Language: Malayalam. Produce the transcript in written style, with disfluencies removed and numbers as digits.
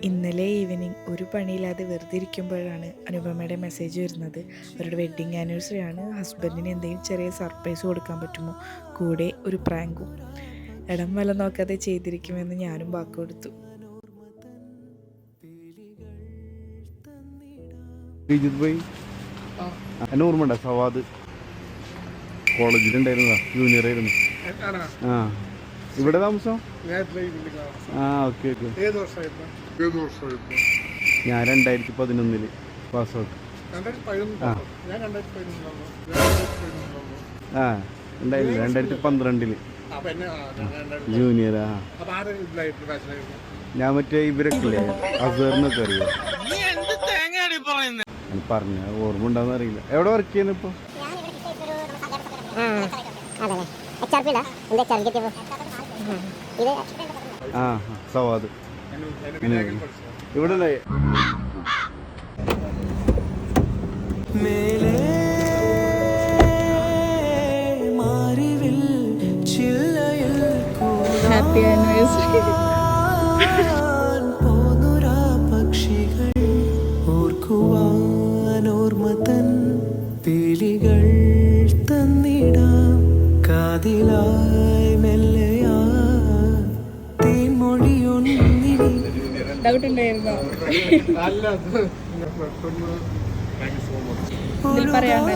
ഇന്നലെ ഈവനിങ് ഒരു പണിയില്ലാതെ വെറുതെ ഇരിക്കുമ്പോഴാണ് അനുപമയുടെ മെസ്സേജ് വരുന്നത്. അവരുടെ വെഡ്ഡിങ് ആനിവേഴ്സറി ആണ്, ഹസ്ബൻഡിന് എന്തെങ്കിലും ചെറിയ സർപ്രൈസ് കൊടുക്കാൻ പറ്റുമോ, കൂടെ ഒരു പ്രാങ്കും. ഇടം വല്ല നോക്കാതെ ചെയ്തിരിക്കുമെന്ന് ഞാനും വാക്ക് കൊടുത്തു. ഓർമ്മ സവാദ് കോളേജിലുണ്ടായിരുന്നതാ, ജൂനിയർ ആയിരുന്നു. ആ, ഇവിടെ താമസം? ആ, ഓക്കെ ഓക്കെ. ഞാൻ 2011 പാസ് ഔട്ട്. ആ, ഉണ്ടായില്ല, 2012 ജൂനിയർ. ആ, ഞാൻ മറ്റേ ഇവരൊക്കെ ഇല്ലേ, അസറിനൊക്കെ അറിയാം. പറഞ്ഞ ഓർമ്മ ഉണ്ടാവുന്ന അറിയില്ല. എവിടെ വർക്ക് ചെയ്യുന്നു ഇപ്പൊ? ആ, സവാദ് ഇവിടെ ഹാപ്പി ആനിവേഴ്സറി. ഓർമ്മതൻ പീലികൾ തന്നിടാം കാതിലായി മെല്ലയാ തീമൊഴിയൊന്നിനി. ഡൗട്ട് ഉണ്ടായിരുന്നോ? വിടരാതെ